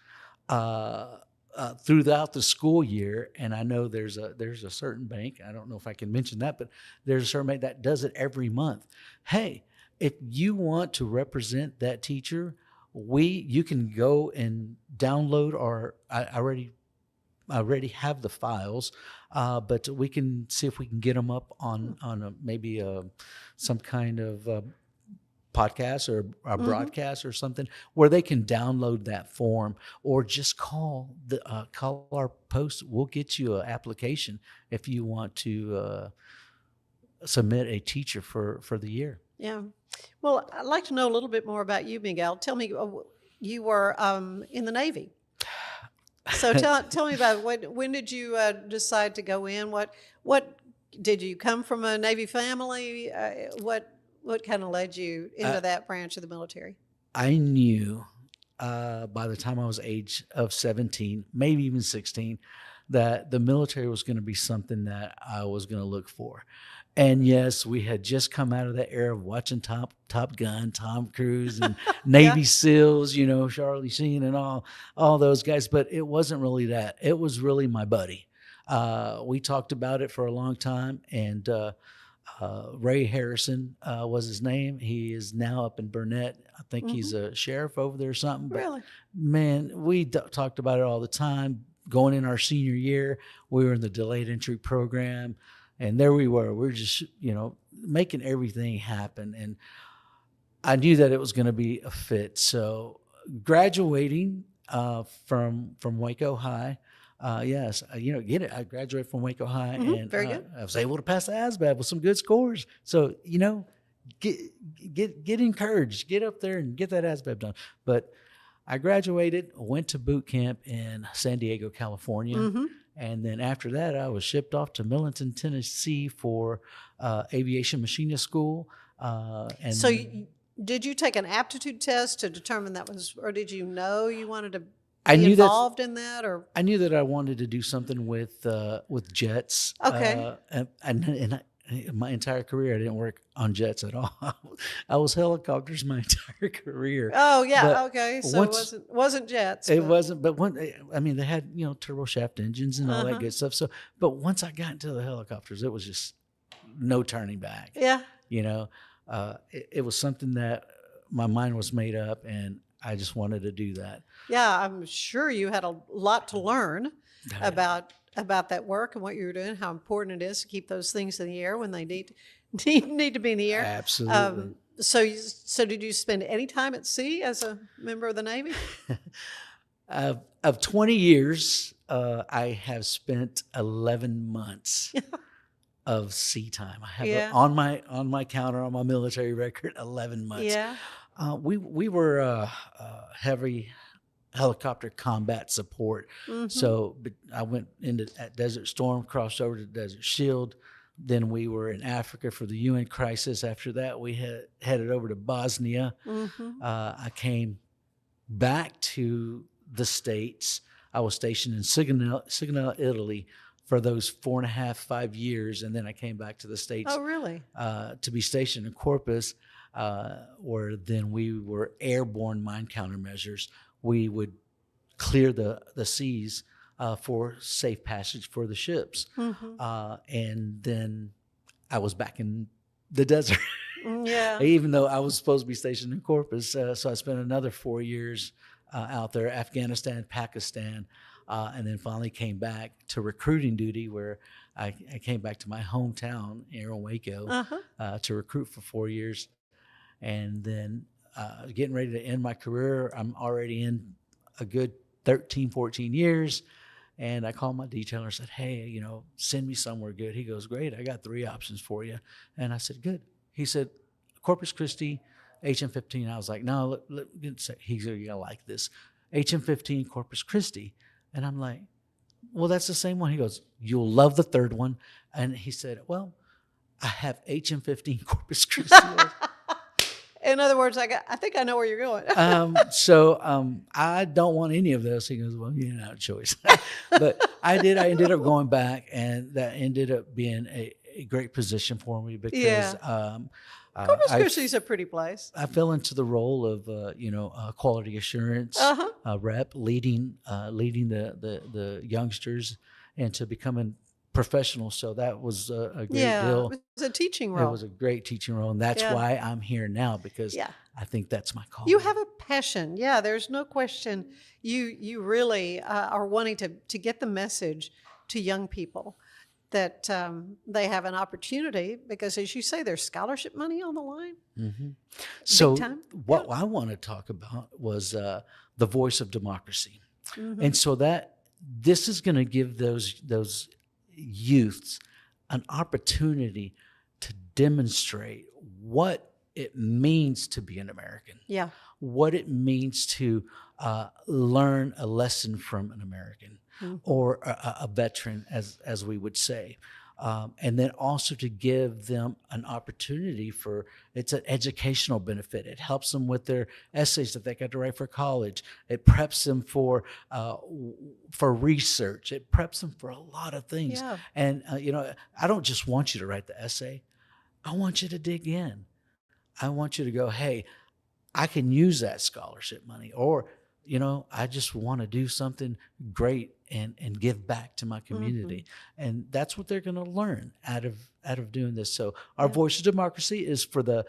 throughout the school year, and I know there's a certain bank, I don't know if I can mention that, but there's a certain bank that does it every month. Hey, if you want to represent that teacher, you can go and download I already have the files, but we can see if we can get them up on maybe some kind of podcast or a broadcast or something where they can download that form, or just call our post. We'll get you an application if you want to submit a teacher for the year.
Yeah. Well, I'd like to know a little bit more about you, Miguel. Tell me, you were in the Navy. So tell me about when did you decide to go in? What did you come from a Navy family? What kind of led you into that branch of the military?
I knew by the time I was age of 17, maybe even 16, that the military was going to be something that I was going to look for. And yes, we had just come out of that era of watching Top Gun, Tom Cruise, and Navy SEALs, Charlie Sheen and all those guys. But it wasn't really that. It was really my buddy. We talked about it for a long time, and Ray Harrison was his name. He is now up in Burnett. I think he's a sheriff over there or something. But
really?
Man, we talked about it all the time. Going in our senior year, we were in the delayed entry program, and there we were. We're just, making everything happen. And I knew that it was going to be a fit. So graduating from Waco High, yes, get it. I graduated from Waco High, and
very good.
I was able to pass the ASVAB with some good scores. So, get encouraged, get up there and get that ASVAB done. But I graduated, went to boot camp in San Diego, California. And then after that, I was shipped off to Millington, Tennessee for aviation machinist school. And
so did you take an aptitude test to determine that was, or did you know you wanted to be involved in that? Or
I knew that I wanted to do something with jets.
Okay.
And my entire career, I didn't work on jets at all. I was helicopters my entire career.
Oh yeah,
but
okay. So it wasn't jets.
It wasn't, but they had turboshaft engines and all that good stuff. So, but once I got into the helicopters, it was just no turning back.
Yeah.
It was something that my mind was made up, and I just wanted to do that.
Yeah, I'm sure you had a lot to learn about that work and what you were doing, how important it is to keep those things in the air when they need to be in the air.
Absolutely.
So did you spend any time at sea as a member of the Navy?
Of 20 years, I have spent 11 months of sea time. I have it on my counter on my military record, 11 months.
Yeah.
We were heavy helicopter combat support. So I went into at Desert Storm, crossed over to Desert Shield. Then we were in Africa for the UN crisis. After that, we headed over to Bosnia. I came back to the States. I was stationed in Sigonella, Italy for those 4.5, 5 years. And then I came back to the States.
Oh, really?
To be stationed in Corpus, where then we were airborne mine countermeasures. We would clear the seas for safe passage for the ships. And then I was back in the desert.
Yeah.
Even though I was supposed to be stationed in Corpus. So I spent another 4 years out there, Afghanistan, Pakistan, and then finally came back to recruiting duty, where I came back to my hometown here in Waco to recruit for 4 years. And then getting ready to end my career. I'm already in a good 13, 14 years. And I called my detailer and said, hey, send me somewhere good. He goes, great, I got 3 options for you. And I said, good. He said, Corpus Christi, HM15. I was like, no, he's going to like this. HM15, Corpus Christi. And I'm like, well, that's the same one. He goes, you'll love the third one. And he said, well, I have HM15 Corpus Christi.
In other words, I think I know where you're going.
So I don't want any of this. He goes, well, you didn't have a choice. But I did. I ended up going back, and that ended up being a great position for me because
Corpus Christi is a pretty place.
I fell into the role of quality assurance rep, leading the youngsters into becoming professional. So that was a great deal.
It was a teaching role.
It was a great teaching role, and that's why I'm here now, because I think that's my call.
You have a passion. Yeah, there's no question. You really are wanting to get the message to young people that they have an opportunity, because, as you say, there's scholarship money on the line.
So what I want to talk about was the voice of democracy. And so that this is going to give those youths an opportunity to demonstrate what it means to be an American.
Yeah.
What it means to learn a lesson from an American or a veteran, as we would say. And then also to give them an opportunity it's an educational benefit. It helps them with their essays that they got to write for college. It preps them for research. It preps them for a lot of things.
Yeah.
And, I don't just want you to write the essay. I want you to dig in. I want you to go, hey, I can use that scholarship money, or, I just want to do something great and give back to my community. And that's what they're going to learn out of doing this. So our voice of democracy is for the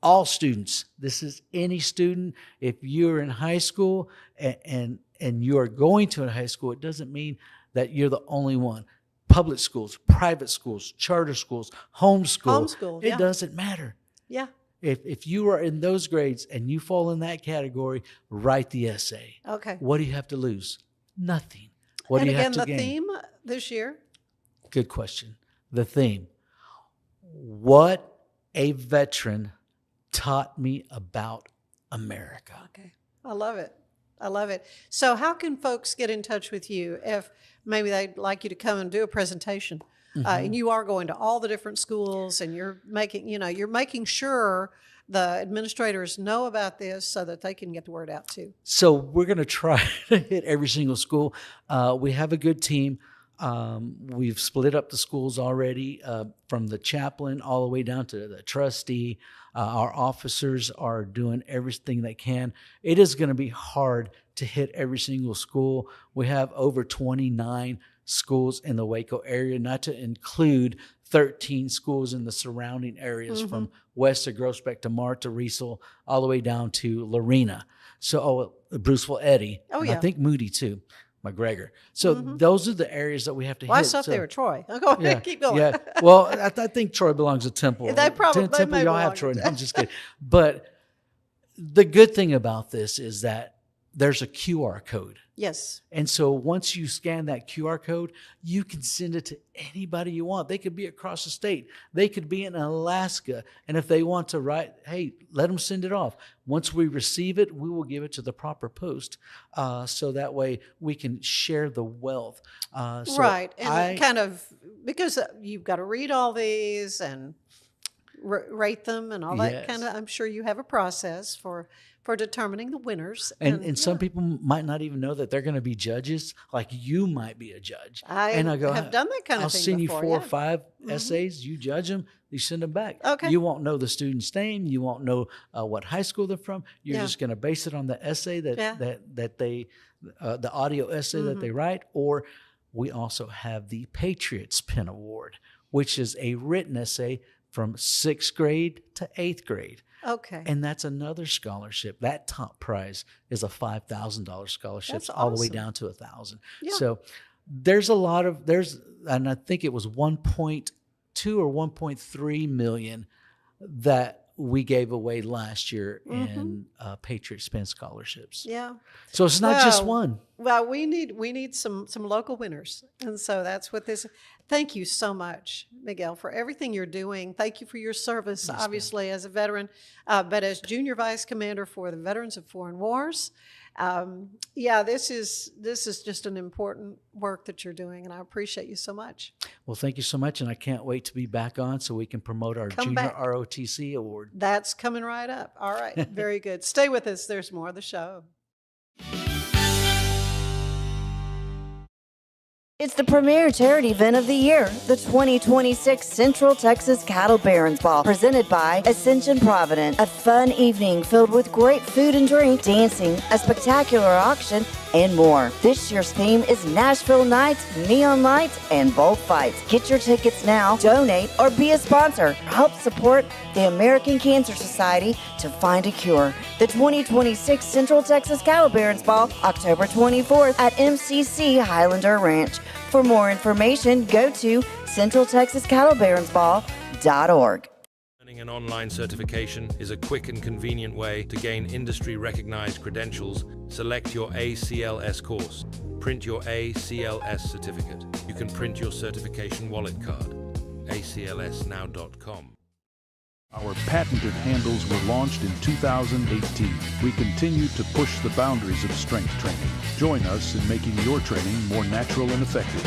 all students. This is any student. If you're in high school and you are going to a high school, it doesn't mean that you're the only one. Public schools, private schools, charter schools, homeschool. It doesn't matter.
Yeah.
If you are in those grades and you fall in that category, write the essay.
Okay.
What do you have to lose? Nothing. What
and
do you
again,
have to gain?
the theme this year?
Good question. The theme. What a veteran taught me about America.
Okay. I love it. I love it. So how can folks get in touch with you if maybe they'd like you to come and do a presentation? And you are going to all the different schools, and you're making sure the administrators know about this so that they can get the word out too.
So we're going to try to hit every single school. We have a good team. We've split up the schools already, from the chaplain all the way down to the trustee. Our officers are doing everything they can. It is going to be hard to hit every single school. We have over 29 schools in the Waco area, not to include 13 schools in the surrounding areas from west of Groesbeck to Marta, Riesel, all the way down to Lorena. So, Bruceville, Eddy. And I think Moody too, McGregor. So those are the areas that we have to hit.
I thought they were Troy. Go ahead, keep going.
Yeah. Well, I think Troy belongs to Temple.
They probably
Temple, y'all have Troy. No, I'm just kidding. But the good thing about this is that there's a QR code.
Yes.
And so once you scan that QR code, you can send it to anybody you want. They could be across the state. They could be in Alaska. And if they want to write, hey, let them send it off. Once we receive it, we will give it to the proper post. So that way we can share the wealth.
Right. And because you've got to read all these and rate them and all that kind of, I'm sure you have a process for for determining the winners.
And some people might not even know that they're going to be judges. Like you might be a judge.
I
and I go,
have done that kind
I'll
of thing
send
before,
you 4 or
yeah.
5 essays. You judge them. You send them back.
Okay.
You won't know the student's name. You won't know what high school they're from. You're
Yeah.
just going to base it on the essay that they, the audio essay that they write. Or we also have the Patriots Pen Award, which is a written essay from 6th grade to 8th grade.
Okay.
And that's another scholarship. That top prize is a $5,000 scholarship,
That's
all the way
awesome.
down to $1,000.
Yeah.
So there's a lot of and I think it was 1.2 or 1.3 million that we gave away last year in Patriots Pen scholarships.
Yeah.
So it's not just one.
Well, we need some local winners, and so that's what this. Thank you so much, Miguel, for everything you're doing. Thank you for your service, obviously as a veteran, but as Junior Vice Commander for the Veterans of Foreign Wars. This is just an important work that you're doing, and I appreciate you so much.
Well, thank you so much, and I can't wait to be back on so we can promote our Junior
back.
ROTC award.
That's coming right up. All right, very good. Stay with us. There's more of the show.
It's the premier charity event of the year, the 2026 Central Texas Cattle Barons Ball, presented by Ascension Provident. A fun evening filled with great food and drink, dancing, a spectacular auction, and more. This year's theme is Nashville Nights, Neon Lights, and Bullfights. Get your tickets now, donate, or be a sponsor. Help support the American Cancer Society to find a cure. The 2026 Central Texas Cattle Barons Ball, October 24th at MCC Highlander Ranch. For more information, go to centraltexascattlebaronsball.org.
Earning an online certification is a quick and convenient way to gain industry-recognized credentials. Select your ACLS course. Print your ACLS certificate. You can print your certification wallet card. aclsnow.com.
Our patented handles were launched in 2018. We continue to push the boundaries of strength training. Join us in making your training more natural and effective.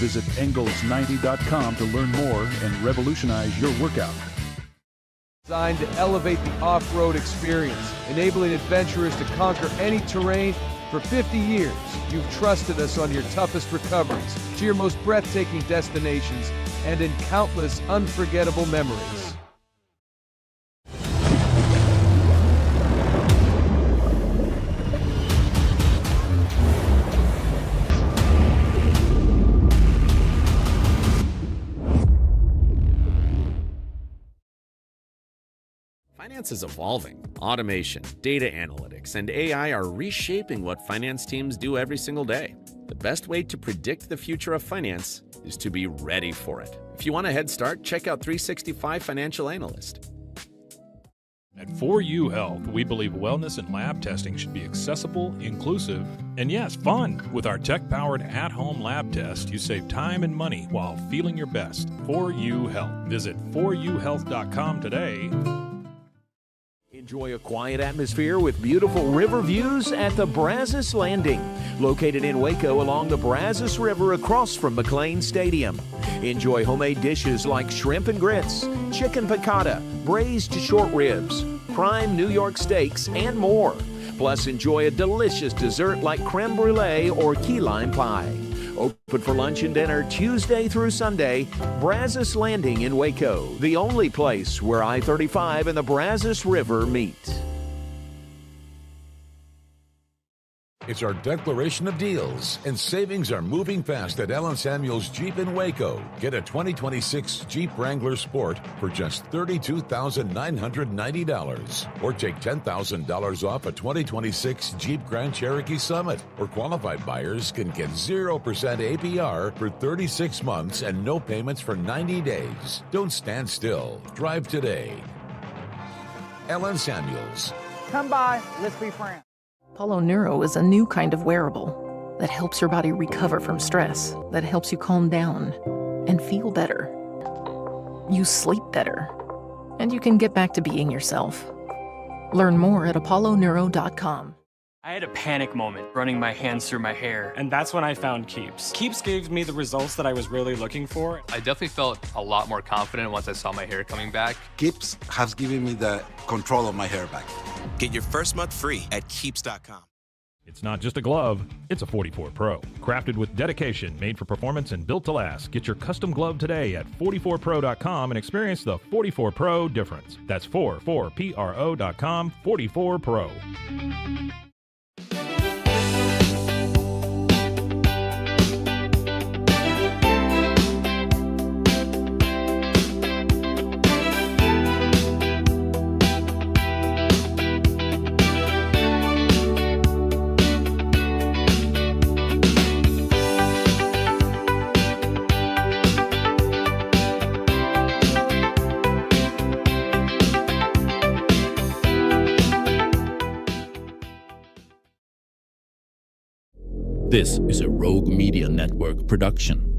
Visit Engels90.com to learn more and revolutionize your workout.
Designed to elevate the off-road experience, enabling adventurers to conquer any terrain. For 50 years, you've trusted us on your toughest recoveries, to your most breathtaking destinations, and in countless unforgettable memories.
Finance is evolving. Automation, data analytics, and AI are reshaping what finance teams do every single day. The best way to predict the future of finance is to be ready for it. If you want a head start, check out 365 Financial Analyst.
At 4U Health, we believe wellness and lab testing should be accessible, inclusive, and yes, fun. With our tech-powered at-home lab test, you save time and money while feeling your best. 4U Health. Visit 4uhealth.com today.
Enjoy a quiet atmosphere with beautiful river views at the Brazos Landing, located in Waco along the Brazos River across from McLean Stadium. Enjoy homemade dishes like shrimp and grits, chicken piccata, braised short ribs, prime New York steaks, and more. Plus, enjoy a delicious dessert like creme brulee or key lime pie. Open for lunch and dinner Tuesday through Sunday. Brazos Landing in Waco, the only place where I-35 and the Brazos River meet.
It's our declaration of deals, and savings are moving fast at Allen Samuels Jeep in Waco. Get a 2026 Jeep Wrangler Sport for just $32,990, or take $10,000 off a 2026 Jeep Grand Cherokee Summit. Or qualified buyers can get 0% APR for 36 months and no payments for 90 days. Don't stand still. Drive today. Allen Samuels.
Come by, let's be friends.
Apollo Neuro is a new kind of wearable that helps your body recover from stress, that helps you calm down and feel better. You sleep better, and you can get back to being yourself. Learn more at apolloneuro.com.
I had a panic moment running my hands through my hair, and that's when I found Keeps. Keeps gave me the results that I was really looking for.
I definitely felt a lot more confident once I saw my hair coming back.
Keeps has given me the control of my hair back.
Get your first month free at Keeps.com.
It's not just a glove, it's a 44 Pro. Crafted with dedication, made for performance, and built to last. Get your custom glove today at 44pro.com and experience the 44 Pro difference. That's 44pro.com, 44 Pro.
This is a Rogue Media Network production.